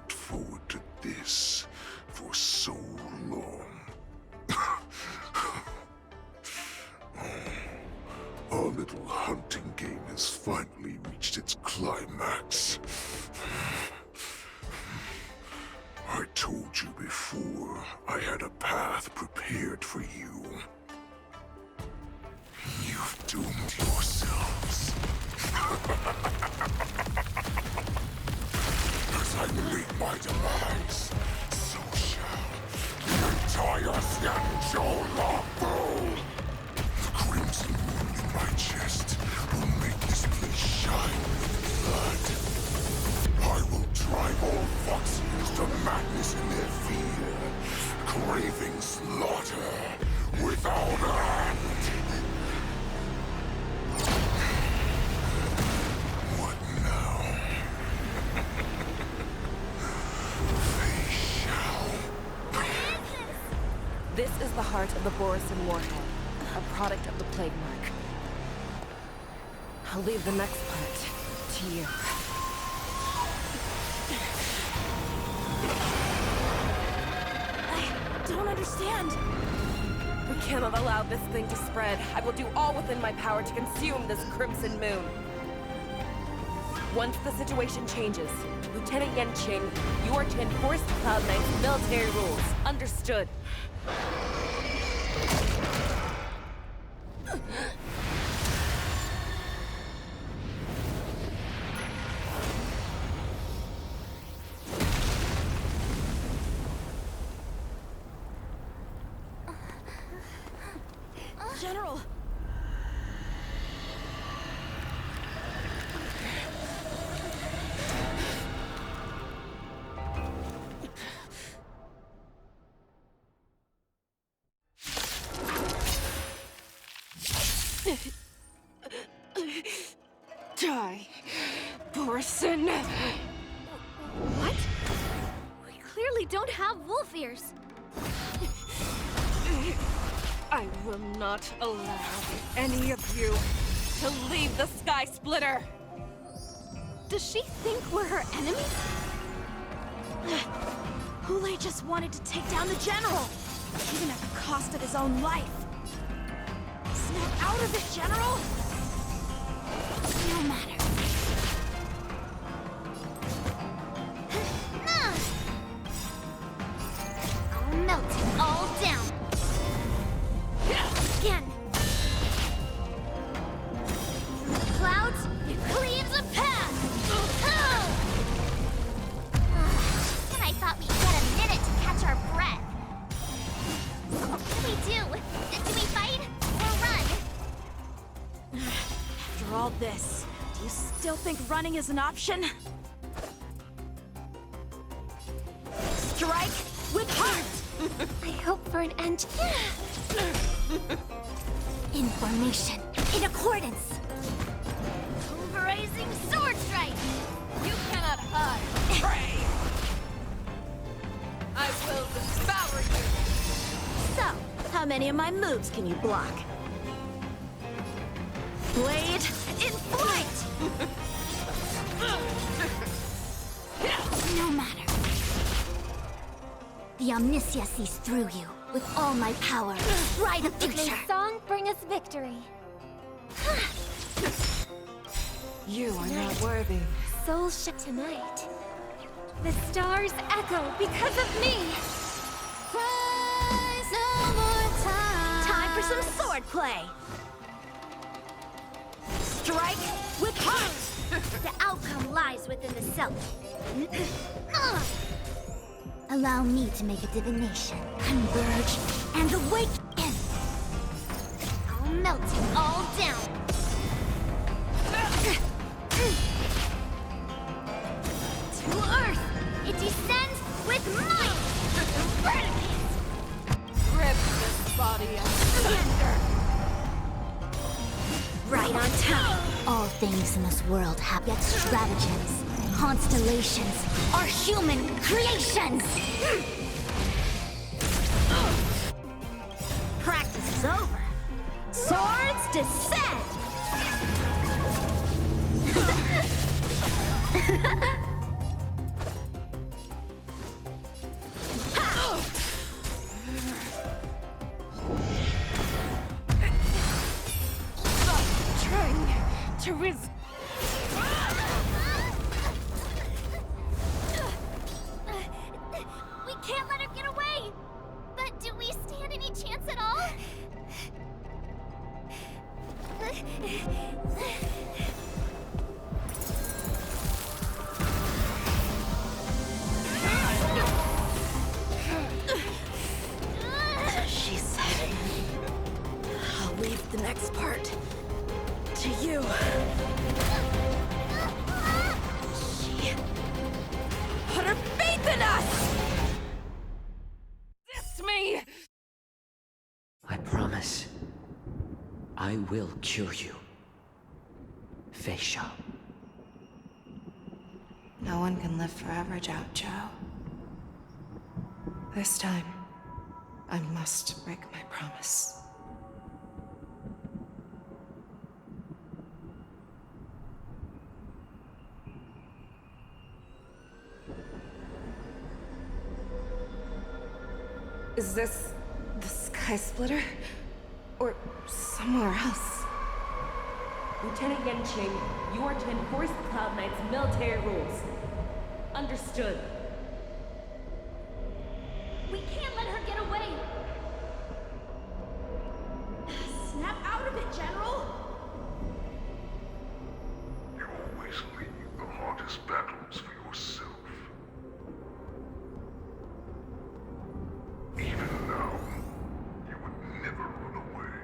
looked forward to this for so long. Our little hunting game has finally reached its climax. I told you before, I had a path prepared for you. You've doomed yourselves. As I meet my demise, so shall the entire Xianzhou Longbow. The crimson wound in my chest will make this place shine with blood. I will drive all Foxians to madness in their fear, craving slaughter without end. What now? Feixiao. This is the heart of the Borisin warhead, a product of the Plague Mark. I'll leave the next part to you. I don't understand. We cannot allow this thing to spread. I will do all within my power to consume this Crimson Moon. Once the situation changes, Lieutenant Yanqing, you are to enforce the Cloud Knight's military rules. Understood. General! Die, Borisin! What? We clearly don't have wolf ears. I will not allow any of you to leave the Sky Splitter! Does she think we're her enemies? Hule just wanted to take down the general, even at the cost of his own life. Snap out of it, General! No matter. I'll melt it all down. Again. Clouds, it cleaves a path! And I thought we'd get a minute to catch our breath. What do we do? Do we fight or run? After all this, do you still think running is an option? Strike with heart! I hope for an end. In formation, in accordance. Pulverizing sword strike! You cannot hide, prey! I will devour you! So, how many of my moves can you block? Blade in flight! No matter. The Omniscia sees through you. With all my power, try the future. May song bring us victory. You are not worthy. Soul ship tonight. The stars echo because of me. Rise no more time. Time for some sword play. Strike with heart. The outcome lies within the self. Allow me to make a divination, converge, and awaken. I'll melt it all down. To Earth, it descends with might. Burn it! Rip this body asunder! Right on time. All things in this world have yet stratagems. Constellations are human creations! Practice is over. Swords descend! I will cure you. Feixiao. No one can live forever, Zhao Zhao. This time, I must break my promise. Is this the Sky Splitter? Or somewhere else? Lieutenant Yanqing, you are to enforce the Cloud Knight's military rules. Understood. We can't let her get away! Snap out of it, General! You always leave the hardest battles for yourself. Even now, you would never run away.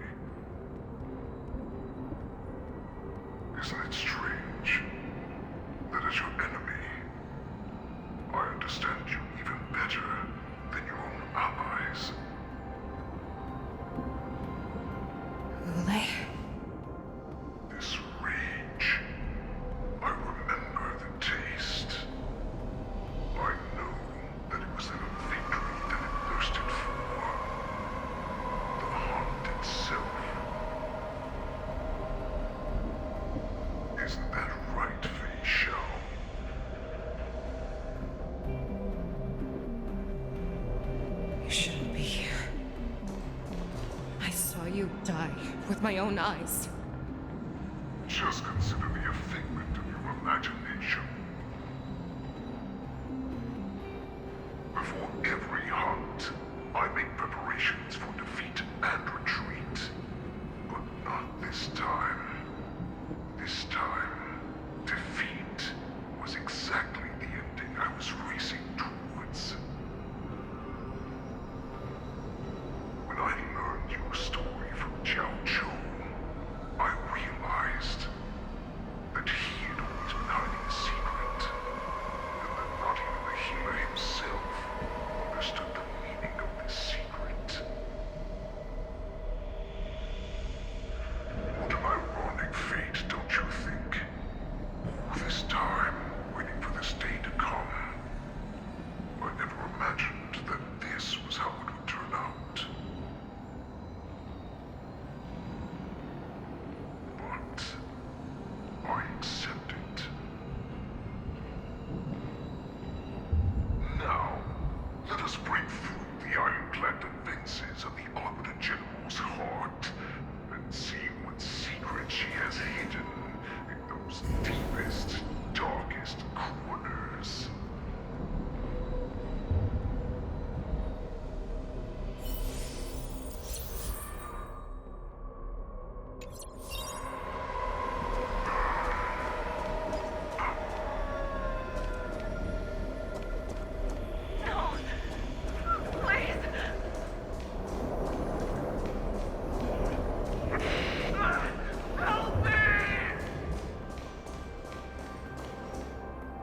Isn't it strange that as your enemy, I understand you even better than your own allies? Ulay? This rage, I remember the taste. I know that it was the victory that it thirsted for. The hunt itself. Isn't that right, Feixiao? You shouldn't be here. I saw you die with my own eyes. Just consider me a figment of your imagination. Before every hunt, I make preparations for defeat and retreat. But not this time. This time, defeat was exactly the ending I was racing towards. When I learned your story from Zhao Zhou, I realized that he had always been hiding a secret, and that not even the healer himself understood the meaning of this secret. What an ironic fate, don't you think? All this time, waiting for this day to come. I never imagined that this was how it would turn out. But I accept it. Now, let us break through the ironclad defenses of the Arbiter General's heart and see what secret she has hidden in those deepest, darkest corners.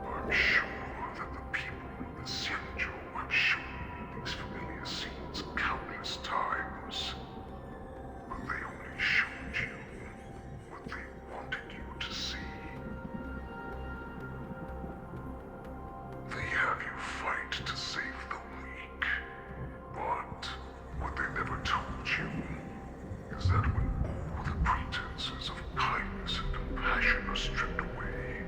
I'm sure that the people of the Xianzhou have shown you these familiar scenes countless times. But they only showed you what they wanted you to see. They have you fight to save the weak. But what they never told you is that when all the pretenses of kindness and compassion are stripped away,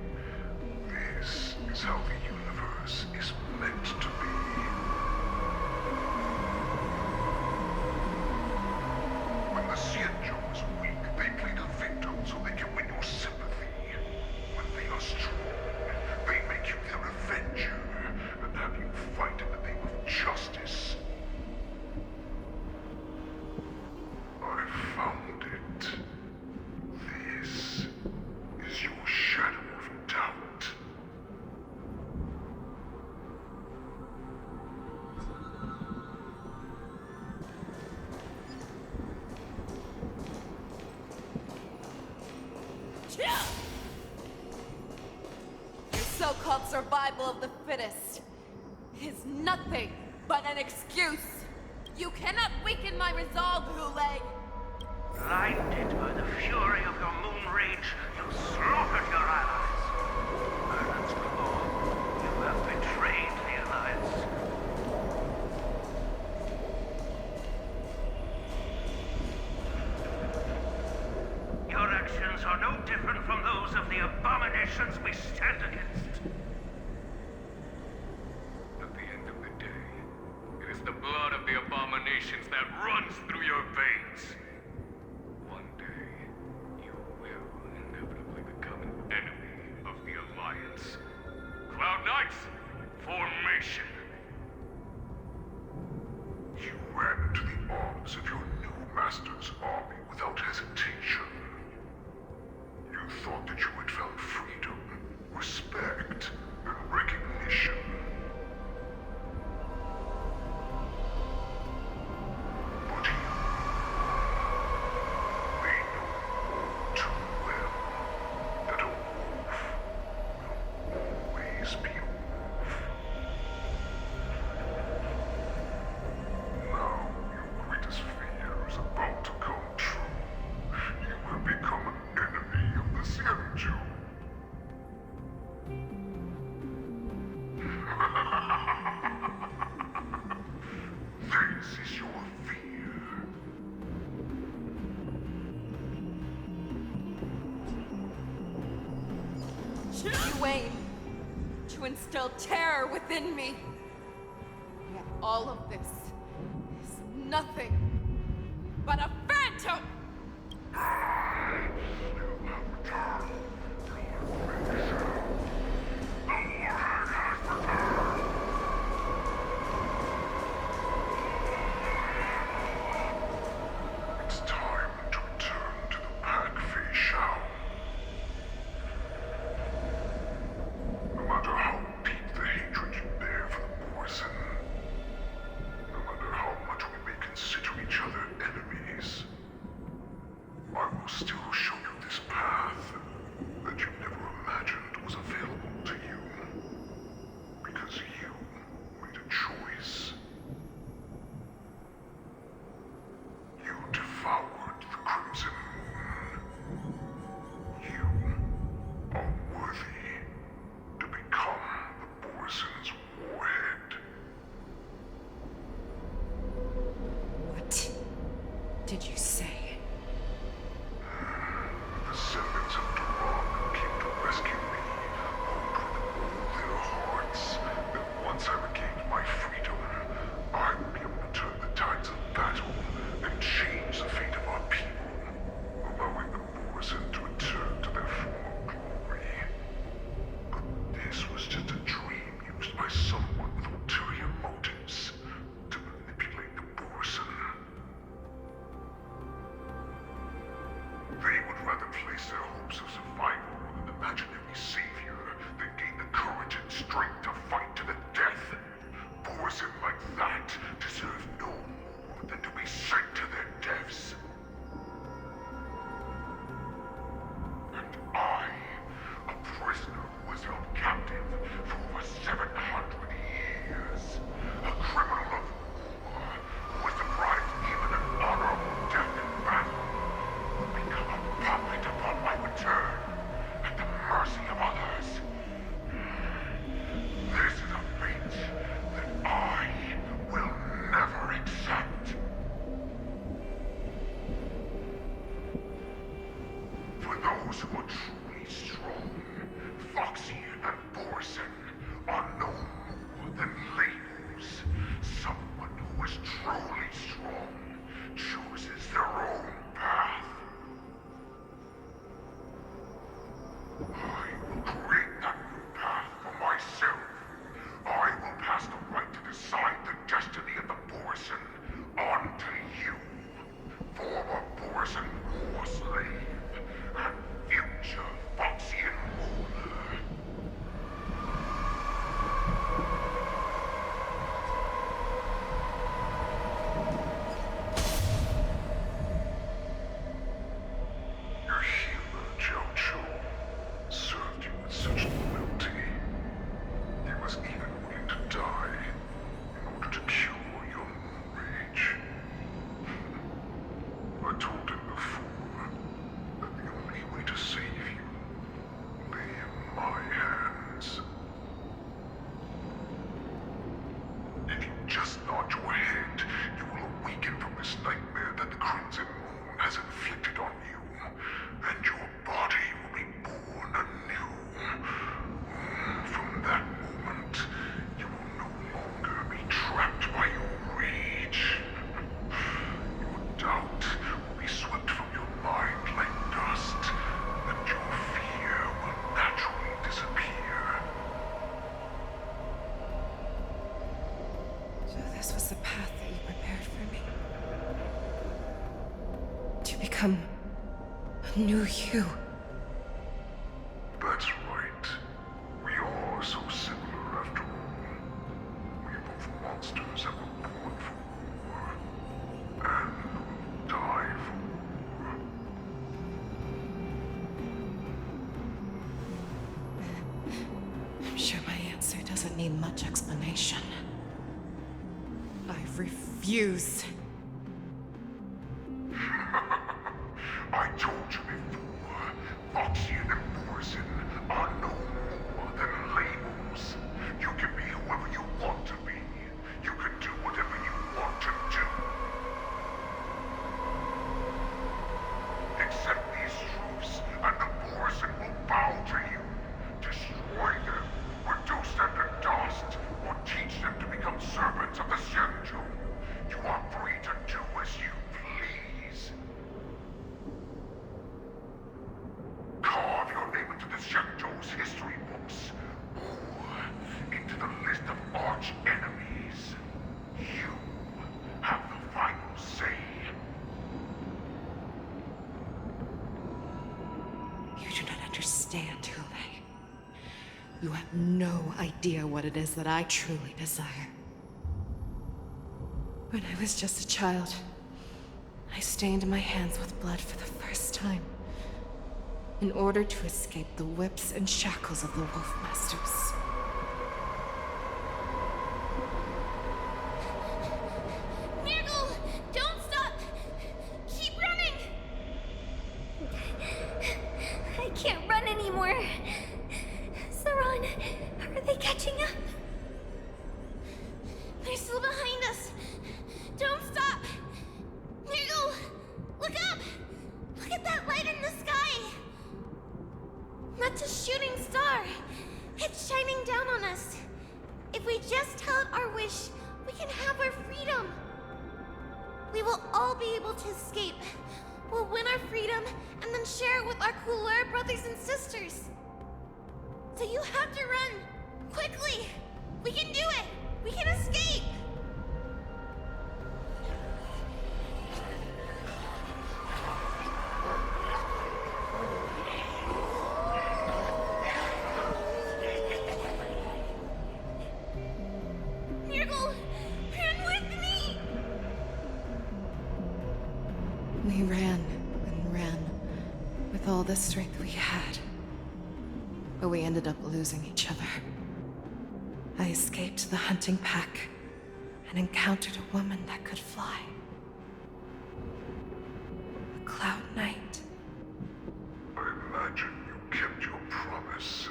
this is how the universe is meant to be. When the Xianzhou is weak, they play the victim so they can win your sympathy. When they are strong, they make you their avenger and have you fight in the name of justice. I found it. This is your shadow of doubt. Your so-called survival of the fittest is nothing but an excuse. You cannot weaken my resolve, Ulay. Blinded by the fury of your moon rage, you slaughtered your allies. Islands galore, you have betrayed the Alliance. Your actions are no different from those of the abominations we stand against. At the end of the day, it is the blood of the abominations that runs through your veins. One day, you will inevitably become an enemy of the Alliance. Cloud Knights, formation! You ran into the arms of your new master's army without hesitation. You thought that you had found freedom, respect, and recognition. But you... they know too well that a wolf will always be a wolf. Now your greatest fear is about to come true. You will become an enemy of the Xianzhou. This is your fear. You aim to instill terror within me. Yet all of this is nothing but a phantom! It's time to return to the pack, Feixiao. No matter how deep the hatred you bear for the poison, no matter how much we may consider each other enemies, I will still show you this path that you never imagined was available to you. Because you made a choice. You devoured the Crimson Moon. You are worthy to become the Borison's warhead. What did you say? The descendants of Duran came to rescue me, hoped with all their hearts that once I regained my freedom, I would be able to turn the tides of battle and change the fate of our people, allowing the Borison to return to their former glory. But this was just a dream used by someone with ulterior motives to manipulate the Borison. They would rather place their hopes of survival with an imaginary savior than gain the courage and strength to fight to the death. Borison like that deserve no more than to be sent to their deaths. And I, a prisoner who was held captive for over 700 years, a criminal of war who was deprived even an honorable death in battle, will become a puppet upon my return, at the mercy of others. This was the path that you prepared for me. To become a new you. That's right. We are so similar after all. We're both monsters that were born for war. And will die for war. I'm sure my answer doesn't need much explanation. I refuse. I told you before, Feixiao and Morrison are no more than labels. You can be whoever you want to be. You can do whatever you want to do. Accept these truths, and the Morrison will bow to you. Destroy them, reduce them to dust, or teach them to become servants of the Xianzhou. You are free to do as you please. Carve your name into the Xianzhou's history books, or into the list of arch enemies. You have the final say. You do not understand, Hule. You have no idea what it is that I truly desire. When I was just a child, I stained my hands with blood for the first time, in order to escape the whips and shackles of the Wolf Masters. Niggle! Don't stop! Keep running! I can't run anymore. Saran, are they catching up? They're still behind us. Don't stop! Niggle! Look up! Look at that light in the sky! That's a shooting star. It's shining down on us. If we just tell it our wish, we can have our freedom. We will all be able to escape. We'll win our freedom and then share it with our cooler brothers and sisters. So you have to run! Quickly! We can do it! We can escape! Nirgle! Run with me! We ran and ran with all the strength we had. But we ended up losing each other. I escaped the hunting pack and encountered a woman that could fly. A Cloud Knight. I imagine you kept your promise.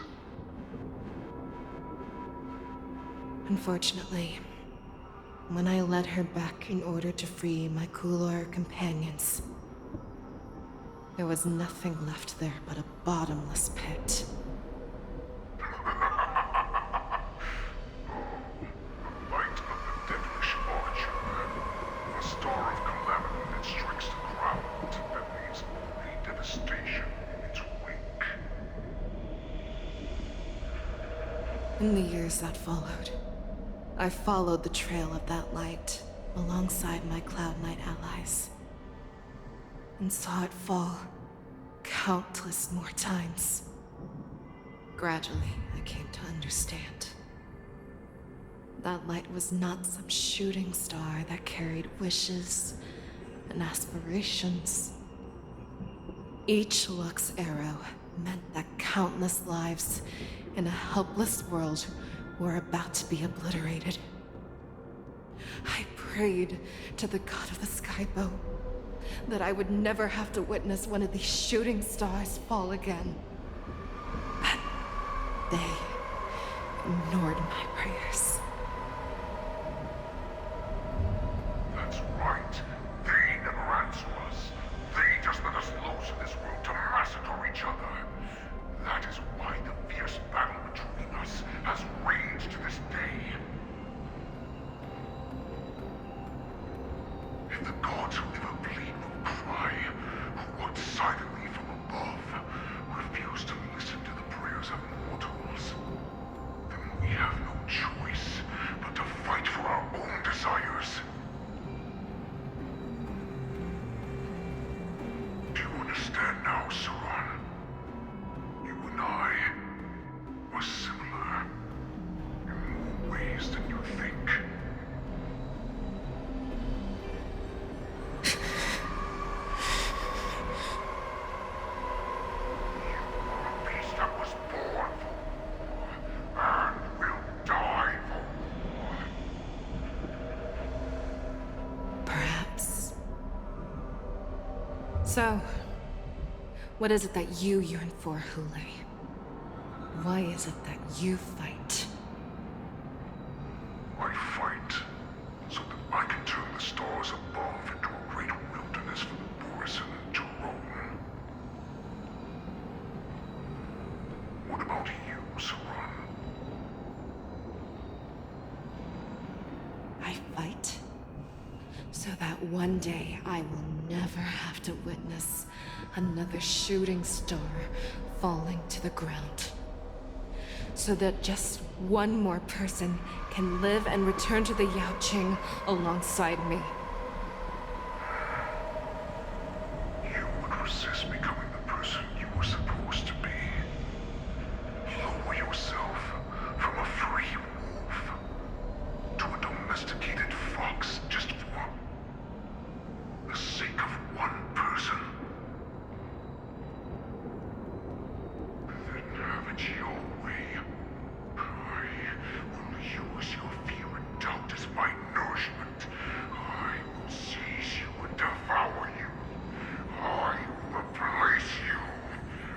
Unfortunately, when I led her back in order to free my Kulor companions, there was nothing left there but a bottomless pit. Light of the devilish archer. A star of calamity that strikes the ground and leaves only devastation in its wake. In the years that followed, I followed the trail of that light alongside my Cloud Knight allies, and saw it fall countless more times. Gradually, I came to understand. That light was not some shooting star that carried wishes and aspirations. Each Lux arrow meant that countless lives in a helpless world were about to be obliterated. I prayed to the god of the skybow that I would never have to witness one of these shooting stars fall again. But they ignored my prayers. That's right. They never answer us. They just let us loose in this world to massacre each other. That is why the fierce battle between us has raged to this day. If the gods who never bleed nor cry, who watch silently from above, refuse to listen to the prayers of mortals, then we have no choice dangerous than you think. You are a beast that was born for war, and will die for war. Perhaps. So, what is it that you yearn for, Hule? Why is it that you fight? I fight so that I can turn the stars above into a great wilderness for the Borison to roam. What about you, Saran? I fight so that one day I will never have to witness another shooting star falling to the ground. So that just one more person can live and return to the Yaoqing alongside me. You would resist becoming the person you were supposed to be. Lower yourself from a free wolf to a domesticated fox just for the sake of one person. Then have it your way. I will use your fear and doubt as my nourishment. I will seize you and devour you. I will replace you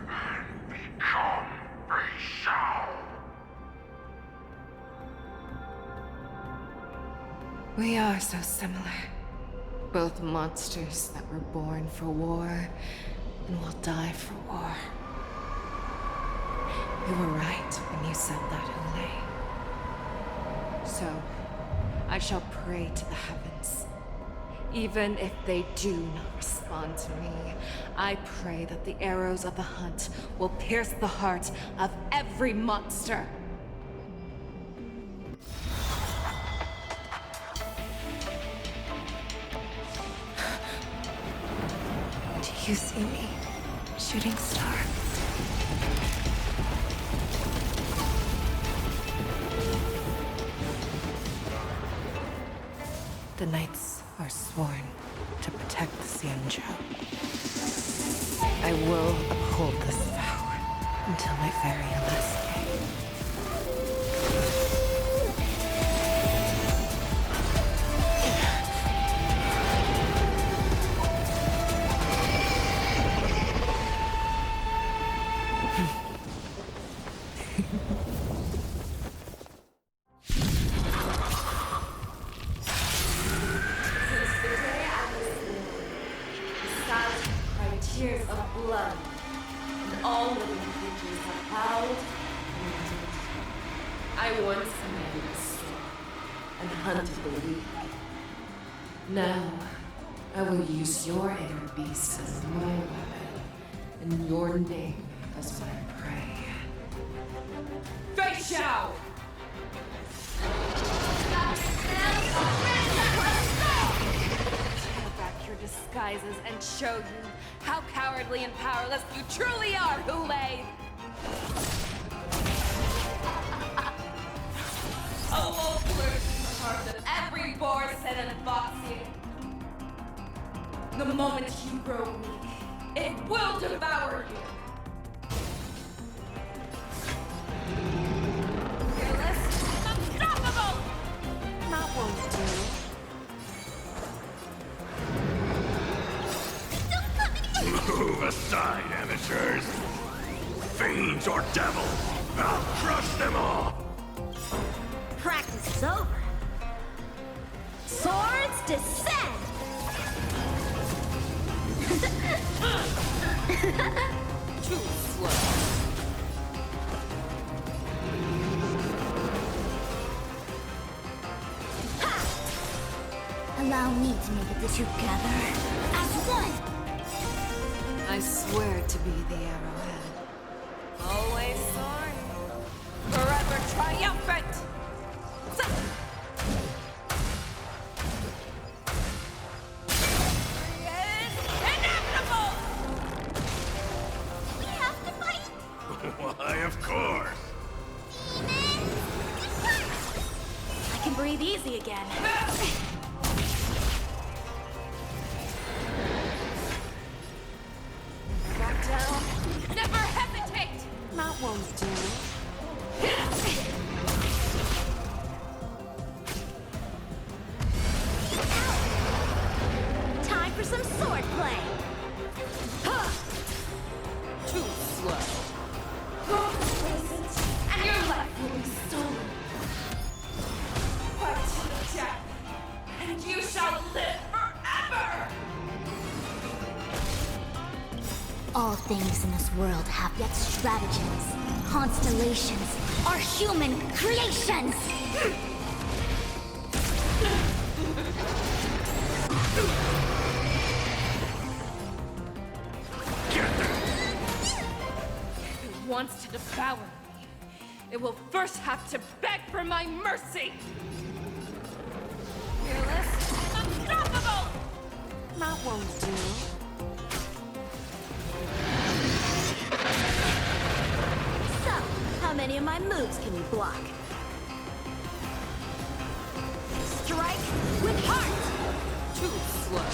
and become Feixiao. We are so similar. Both monsters that were born for war and will die for war. You were right when you said that, Hule. So, I shall pray to the heavens. Even if they do not respond to me, I pray that the arrows of the hunt will pierce the heart of every monster. Do you see me, shooting star? The knights are sworn to protect the Xianzhou. I will uphold this vow until my very last day. Tears of blood, and all living creatures have howled and hunted. I once commanded a storm and hunted the weak. Now, I will use your inner beast as my weapon, and your name as my prey. Feixiao! Tear back your disguises and show you how cowardly and powerless you truly are, Hule! A wolf lurks in the heart of every Borison and Foxy. The moment you grow weak, it will devour you! Fearless, unstoppable! That won't do. Move aside, amateurs! Fiends or devils! I'll crush them all! Practice is over. Swords descend! Too slow. Allow me to make it together as one! I swear to be the arrowhead. Always soaring. Forever triumphant! Inevitable! We have to fight! Why, of course! Demons, depart! breathe easy again. Back down. Never hesitate! That won't do. Time for some sword play. Too slow. Go complacent, and your life will be stolen. Fight to the death, and you shall live forever! All things in this world have yet stratagems. Constellations are human creations! If it wants to devour me, it will first have to beg for my mercy! Fearless, unstoppable! That won't do. So, how many of my moves can you block? Strike with heart! Too slow.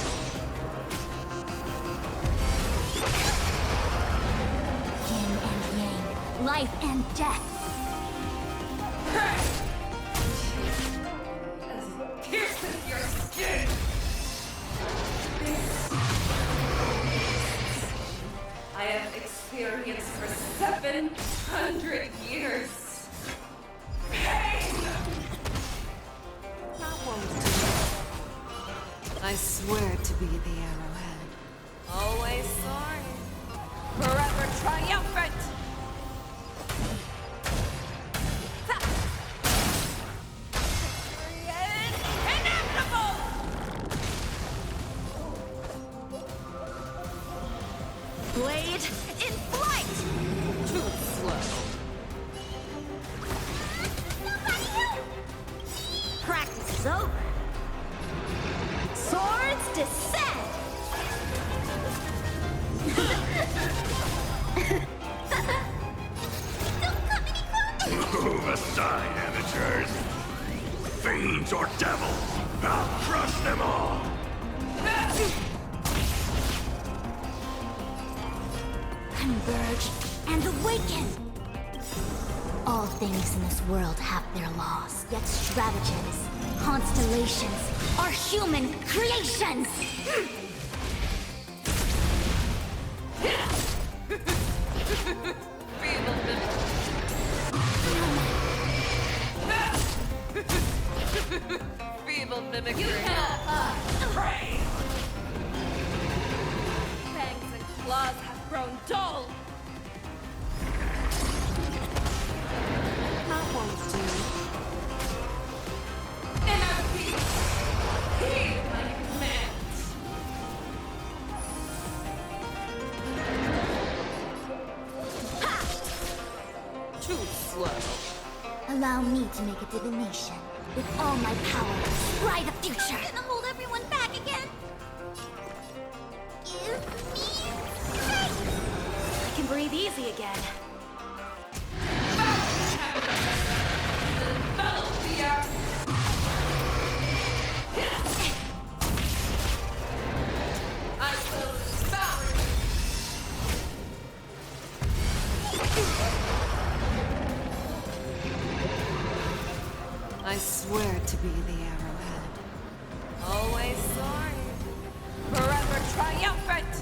Yin and yang, life and death. As it pierces your skin! This I have experienced for 700 years. Pain! That won't do. I swear to be the arrowhead. Always soaring. Forever triumphant! Victory is inevitable! Blade in flight! Too slow. Practice is over. Swords descend! Move aside, amateurs. Fiends or devils, I'll crush them all. Converge and awaken! All things in this world have their laws, yet stratagems, constellations are human creations! Feeble mimicry. Feeble mimicry. Prey! Fangs and claws have grown dull. That won't do. Inner peace. Heed my commands. Too slow. Allow me to make a divination. With all my power, scry the future! I'm gonna hold everyone back again! Give me strength! I can breathe easy again. Envelop the earth. I will devour you. I swear to be the arrowhead. Always soaring. Forever triumphant.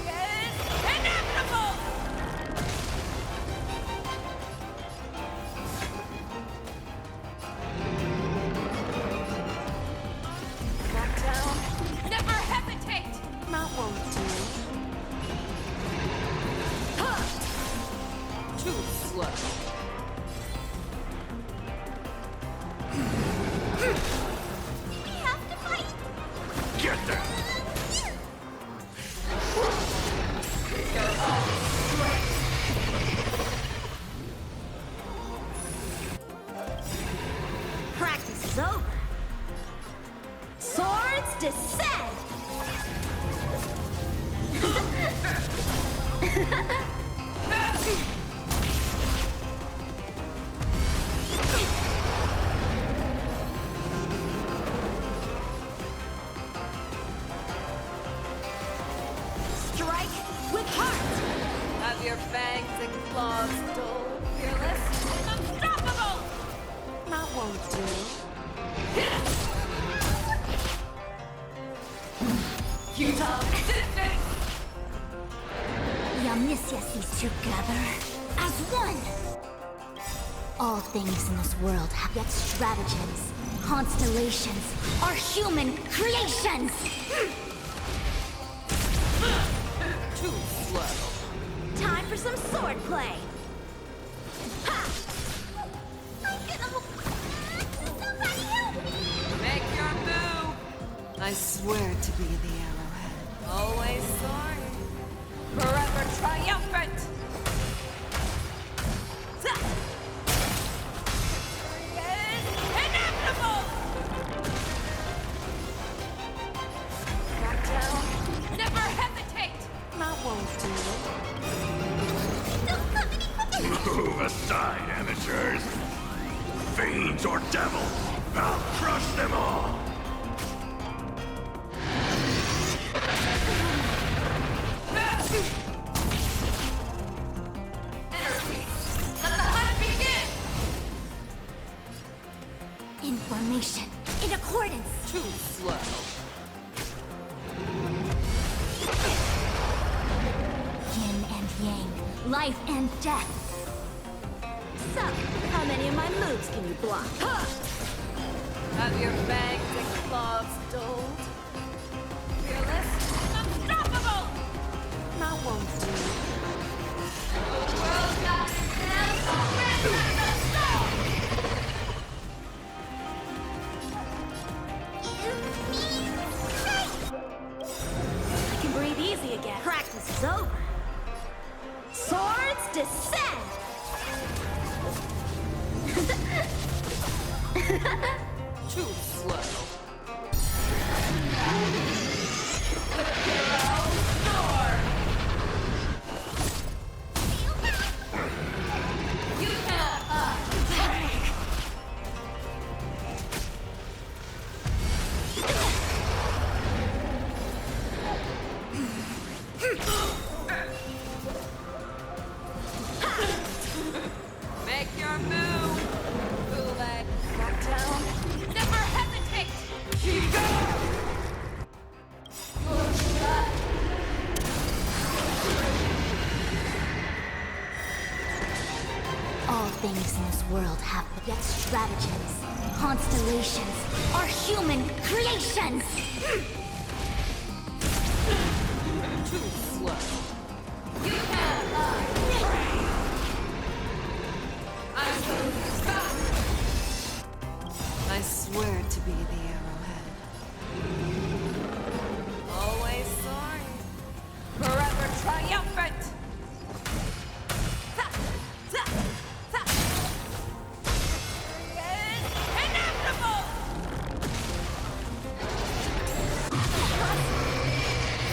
Is inevitable. Back down. Never hesitate. That won't do. Too slow. We have to fight! Get them! Practice is over. Swords descend! fangs and claws dull, fearless, unstoppable! That won't do. Futile resistance! The Omniscia sees together as one. All things in this world have yet stratagems. Constellations are human creations! Too slow. Time for some swordplay! Somebody help me! Make your move! I swear to be the arrowhead. Always soaring. Forever triumphant! Inevitable! Back down. Never hesitate! That won't do. Don't come any quicker! Move aside, amateurs. Fiends or devils, I'll crush them all. Energy! Let the hunt begin! Information in accordance. Too slow. Yin and yang, life and death. So, how many of my moves can you block? Have your fangs and claws dulled? Fearless, unstoppable! That won't do. World got I can breathe easy again. Practice is over. Swords descend! too slow. You cannot Make your move! Bootleg! Back down! Never hesitate! All things in this world have yet stratagems. Constellations are human creations! Too slow. You can't I will stop! I swear to be the arrowhead. Always soaring. Forever triumphant! Inevitable!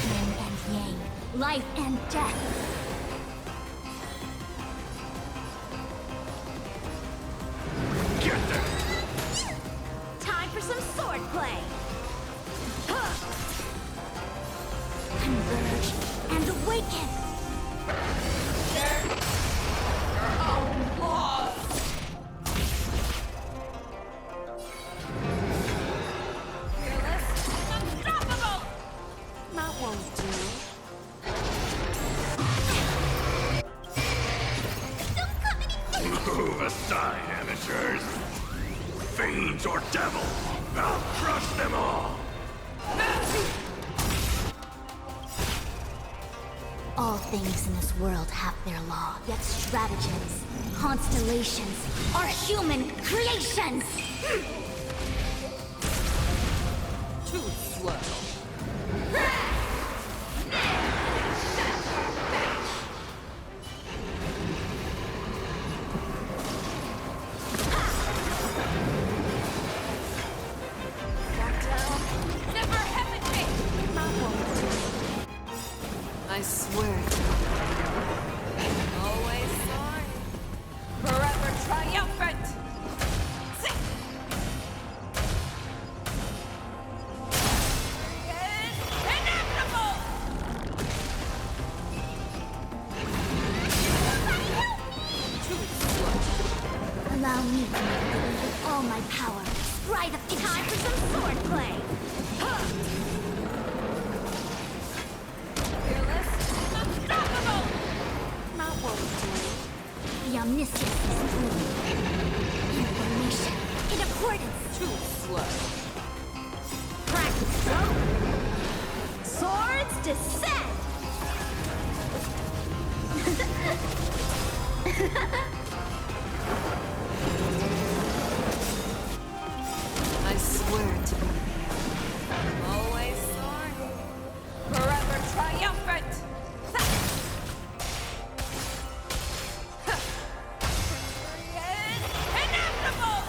Yin and yang, life and death. Get them. Time for some swordplay. Converge and awaken. Fearless, unstoppable! That won't do. Don't come any quicker! Move aside, amateurs. Fiends or devils, I'll crush them all. All things in this world have their law, yet stratagems, constellations are human creations! Too slow. Back down. Never hesitate! That won't do. I swear to be the arrowhead. Always soaring. Forever triumphant! Inevitable! Allow me to make it with all my power. Try the future. Time for some sword play. Fearless, unstoppable! Not what we do. The omniscience is through you. Information in accordance. Too slow. Practice go. Swords descend. I swear to be Always soaring. Forever triumphant! Inevitable!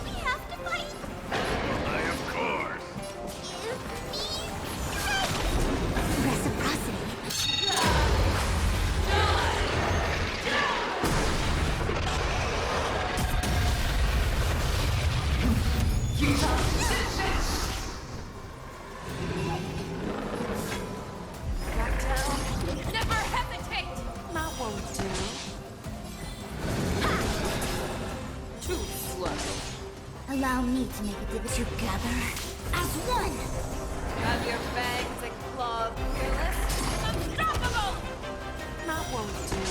We have to fight. Why, of course. Reciprocity. Back down. Never hesitate! Not what we do. Too slow. Allow me to make a divot together as one. Have your fangs and claws, fearless, unstoppable! Not what we do.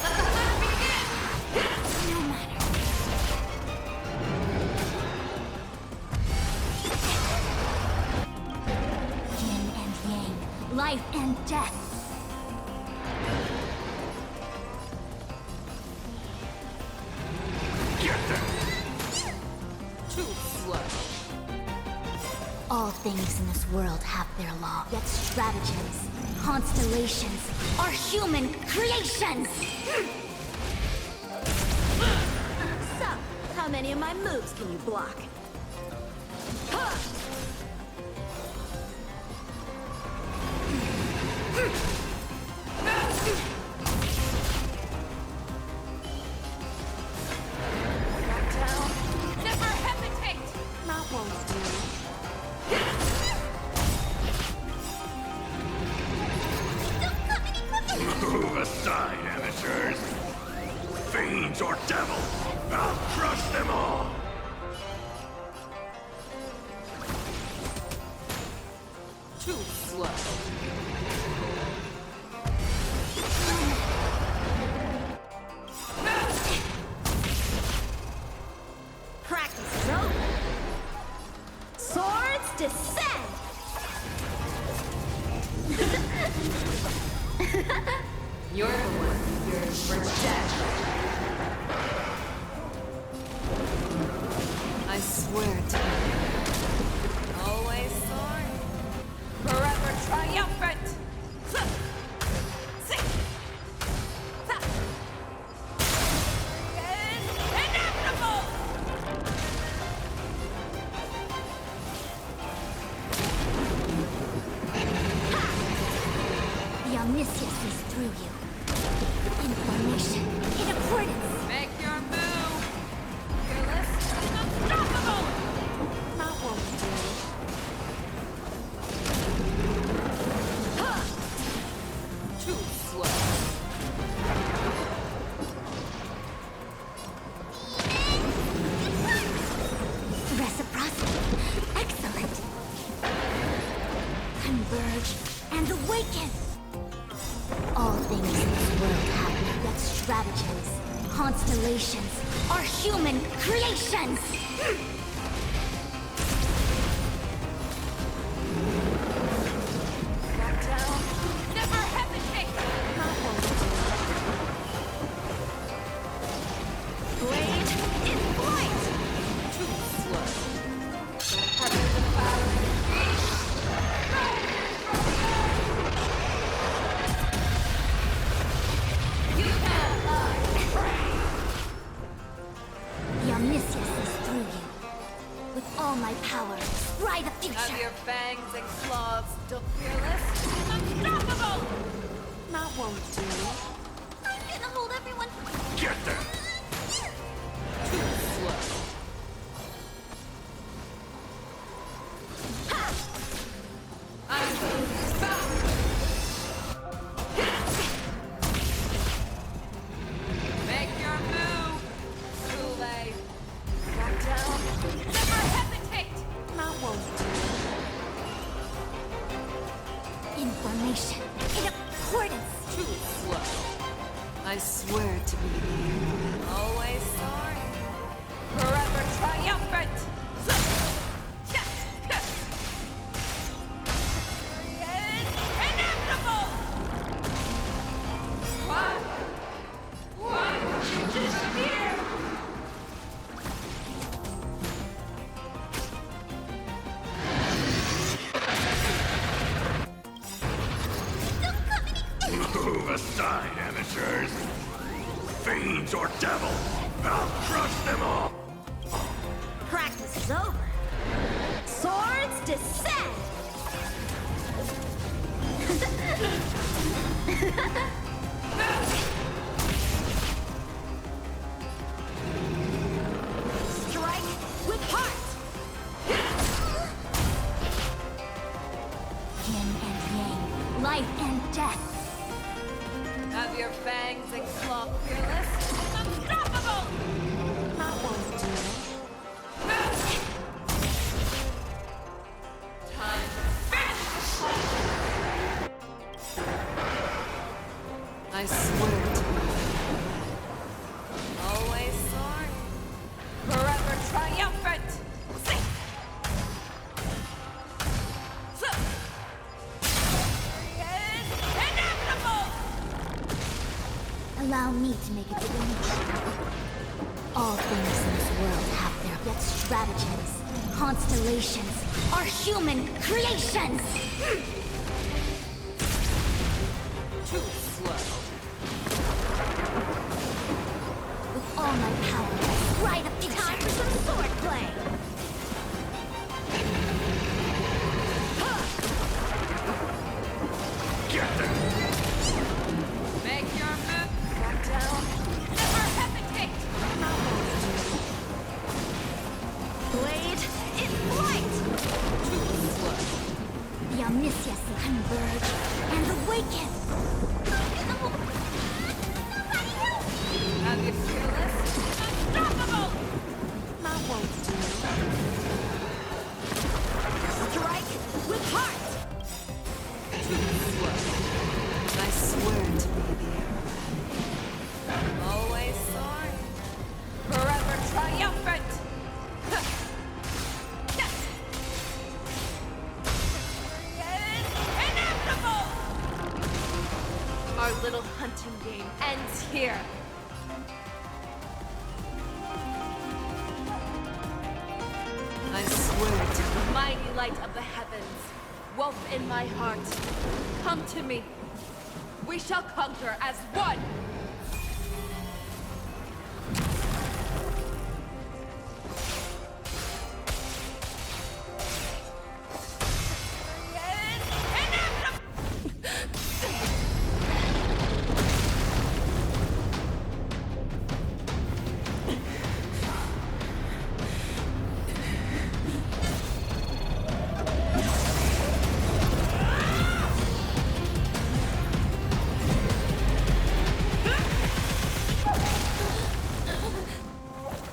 Let the hunt begin! No matter. Yin and yang, life and death. Too slow. All things in this world have their law, yet stratagems, constellations are human creations! So, how many of my moves can you block? Back down. Never hesitate! Not what we do. Move aside, amateurs. Fiends or devils, I'll crush them all. Too slow. Practice is over. Swords descend. You're the one who yearns for death. I swear to be Always soaring. Forever triumphant! Inevitable! The omniscience is through you. Information in accordance. Make your move! Fearless, unstoppable! Not what we do. Too slow. Reciprocity. Excellent. Converge and awaken. All things in this world have yet stratagems, constellations are human creations. Back down. Never hesitate! Not what we do. Blade in flight. Too slow. Having the power. You have The omniscience is through you. With all my power, try the Have future. your fangs and claws still fearless? Unstoppable! Not what we do. I'm gonna hold everyone. Get them! Too slow. I'm back! swear to be the hero. Always sorry. Forever triumphant! Inevitable! What? Disappear! Move aside, amateurs. Fiends or devils, I'll crush them all. Practice is over. Swords descend! Strike with heart! Yin and yang, life and death. Have your fangs and claw fearless and unstoppable! That won't do. Time to finish! I swear to be. Always sorry. Forever triumphant! Inevitable! Allow me to make a divination. All things in this world have their yet stratagems, constellations, are human creations! Too slow. With all my power, right up to time for some sword play! Get them! Make your move. Back down. Never hesitate! Blade in flight! Too slow. The omniscience converge and awaken! Have you fearless? Unstoppable! That won't do. Strike with heart! I swear to be the hero. Always sorry. Forever triumphant! Inevitable! Our little hunting game ends here. I swear to be. Mighty light of the heavens, woven in my heart, come to me. We shall conquer as one!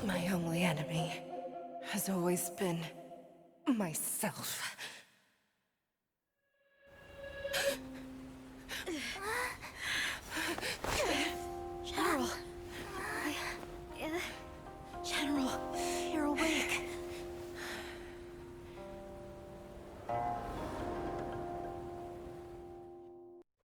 My only enemy has always been myself.